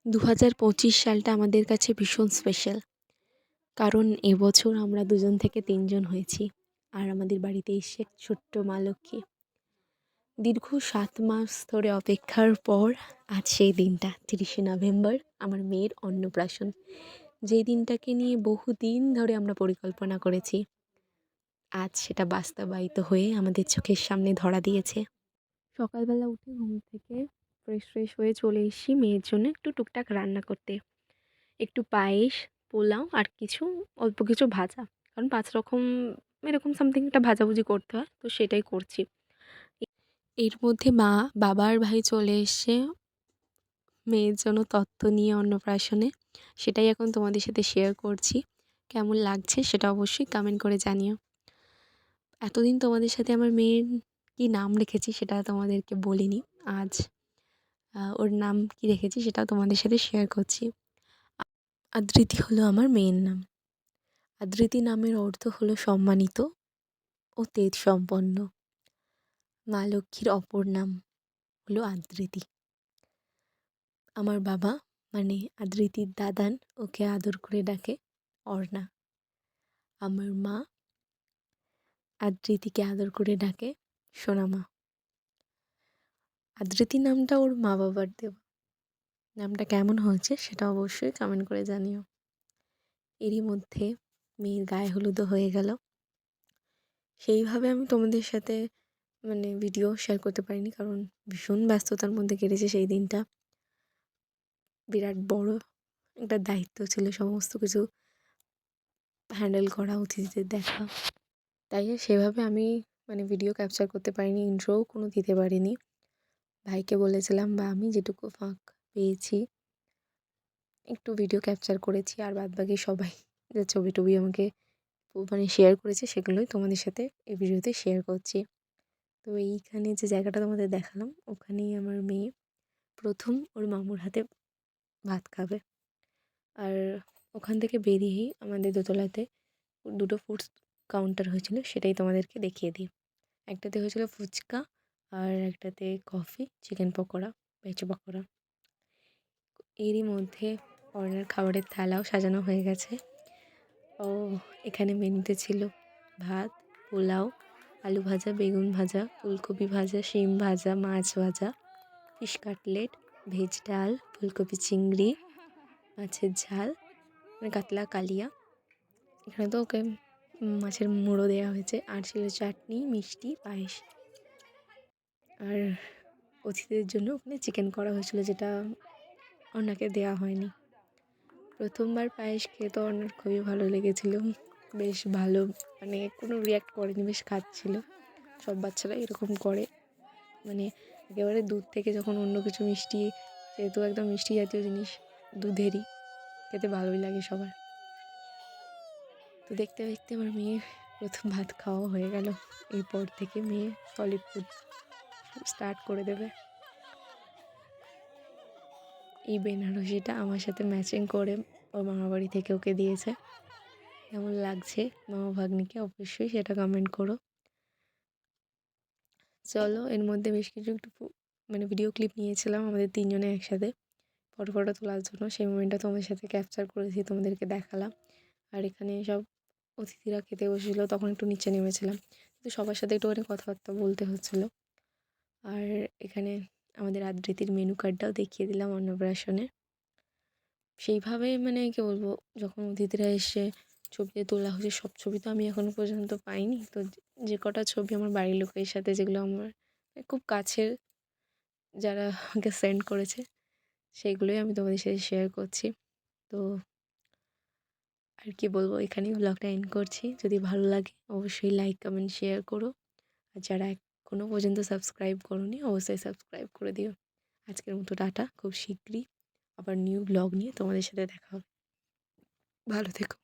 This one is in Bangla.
2025 সালটা আমাদের কাছে ভীষণ স্পেশাল। কারণ এবছর আমরা ২ জন থেকে ৩ জন হয়েছি। আর আমাদের বাড়িতে এসেছে এক ছোট্ট মা লক্ষ্মী। দীর্ঘ ৭ মাস ধরে অপেক্ষার পর আজ সেই দিনটা ৩০শে নভেম্বর আমার মেয়ের অন্নপ্রাশন। যেই দিনটাকে নিয়ে বহুদিন ধরে আমরা পরিকল্পনা করেছি। আজ সেটা বাস্তবায়িত হয়ে আমাদের চোখের সামনে ধরা দিয়েছে। সকালবেলা উঠে ঘুম থেকে ফ্রেশ হয়ে চলে এসেছি মেয়ের জন্য একটু টুকটাক রান্না করতে। একটু পায়েস, পোলাও আর অল্প কিছু ভাজা। কারণ ৫ রকম এরকম সামথিং একটা ভাজাভুজি করতে হয়, তো সেটাই করছি। এর মধ্যে মা, বাবা আর ভাই চলে এসছে মেয়ের জন্য তত্ত্ব নিয়ে অন্নপ্রাশনে। সেটাই এখন তোমাদের সাথে শেয়ার করছি। কেমন লাগছে সেটা অবশ্যই কমেন্ট করে জানিও। এতদিন তোমাদের সাথে আমার মেয়ের কী নাম রেখেছি সেটা তোমাদেরকে বলিনি। আজ ওর নাম কী রেখেছি সেটাও তোমাদের সাথে শেয়ার করছি। আদৃতি হলো আমার মেয়ের নাম। আদৃতি নামের অর্থ হলো সম্মানিত ও তেজ সম্পন্ন। মা লক্ষ্মীর অপর নাম হলো আদৃতি। আমার বাবা মানে আদৃতির দাদান ওকে আদর করে ডাকে অর্ণা। আমার মা আদৃতিকে আদর করে ডাকে সোনামা। আদৃতি নামটা ওর মা বাবার দেওয়া। নামটা কেমন হয়েছে সেটা অবশ্যই কমেন্ট করে জানিও। এরই মধ্যে মেয়ের গায়ে হলুদও হয়ে গেল। সেইভাবে আমি তোমাদের সাথে ভিডিও শেয়ার করতে পারিনি, কারণ ভীষণ ব্যস্ততার মধ্যে কেটেছে সেই দিনটা। বিরাট বড় একটা দায়িত্ব ছিল সমস্ত কিছু হ্যান্ডেল করা, অতিথিদের দেখা। তাই সেভাবে আমি ভিডিও ক্যাপচার করতে পারিনি, ইন্ট্রোও কোনো দিতে পারিনি। ভাইকে বলেছিলাম বা আমি যেটুকু ফাঁক পেয়েছি একটু ভিডিও ক্যাপচার করেছি, আর বাদবাকি সবাই যে ছবি টবি আমাকে শেয়ার করেছে সেগুলোই তোমাদের সাথে এই ভিডিওতে শেয়ার করছি। তো এইখানে যে জায়গাটা তোমাদের দেখালাম ওখানেই আমার মেয়ে প্রথম ওর মামুর হাতে ভাত খাবে। আর ওখান থেকে বেরিয়েই আমাদের দোতলাতে দুটো ফুডস কাউন্টার হয়েছিল, সেটাই তোমাদেরকে দেখিয়ে দিই। একটাতে হয়েছিল ফুচকা আর একটাতে coffee, chicken pakora, veg pakora. এরই মধ্যে অর্ণার খাবারের থালাও সাজানো হয়ে গেছে। এখানে মেনুতে ছিল ভাত, পোলাও, আলু ভাজা, বেগুন ভাজা, ফুলকপি ভাজা, শিম ভাজা, মাছ ভাজা, ফিশ কাটলেট, ভেজ ডাল, ফুলকপি চিংড়ি, মাছের ঝাল কাতলা কালিয়া। এখানে তো ওকে মাছের মুড়ো দেওয়া হয়েছে, আর ছিল চাটনি, মিষ্টি, পায়েস। আর অতিথিদের জন্য ওখানে চিকেন করা হয়েছিল, যেটা অর্ণাকে দেওয়া হয়নি। প্রথমবার পায়েস খেয়ে তো অর্ণার খুবই ভালো লেগেছিল। বেশ ভালো, কোনো রিয়াক্ট করেনি, বেশ খাচ্ছিল। সব বাচ্চারা এরকম করে, একেবারে দুধ থেকে যখন অন্য কিছু মিষ্টি, যেহেতু একদম মিষ্টি জাতীয় জিনিস দুধেরই, খেতে ভালোই লাগে সবার। তো দেখতে দেখতে আমার মেয়ের প্রথম ভাত খাওয়া হয়ে গেল। এরপর থেকে মেয়ে সলিড ফুড স্টার্ট করে দেবে। এই বেনারসিটা আমার সাথে ম্যাচিং করে ওর মামাবাড়ি থেকে ওকে দিয়েছে। কেমন লাগছে মামা ভাগ্নিকে অবশ্যই সেটা কমেন্ট করো। চলো, এর মধ্যে বেশ কিছু একটু ভিডিও ক্লিপ নিয়েছিলাম আমাদের 3 জনে একসাথে ফটো তোলার জন্য। সেই মোমেন্টটা তোমাদের সাথে ক্যাপচার করেছি, তোমাদেরকে দেখালাম। আর এখানে সব অতিথিরা খেতে বসেছিলো, তখন একটু নিচে নেমেছিলাম, কিন্তু সবার সাথে একটুখানি কথাবার্তা বলতে হচ্ছিলো। আর এখানে আমাদের আদৃতির মেনু কার্ডটাও দেখিয়ে দিলাম অন্নপ্রাশনে। সেইভাবে কী বলবো, যখন অতিথিরা এসে ছবি তোলা হয়েছে, সব ছবি তো আমি এখনও পর্যন্ত পাইনি। তো যে কটা ছবি আমার বাড়ির লোকের সাথে, যেগুলো আমার খুব কাছের যারা আমাকে সেন্ড করেছে, সেইগুলোই আমি তোমাদের সাথে শেয়ার করছি। তো আর কি বলবো, এখানেই ব্লগটা এন্ড করছি। যদি ভালো লাগে অবশ্যই লাইক, কমেন্ট, শেয়ার করো। আর যারা এখনও পর্যন্ত সাবস্ক্রাইব করোনি অবশ্যই সাবস্ক্রাইব করে দিও। আজকের মতো টাটা। খুব শীঘ্রই আবার নিউ ব্লগ নিয়ে তোমাদের সাথে দেখা হবে। ভালো থেকো।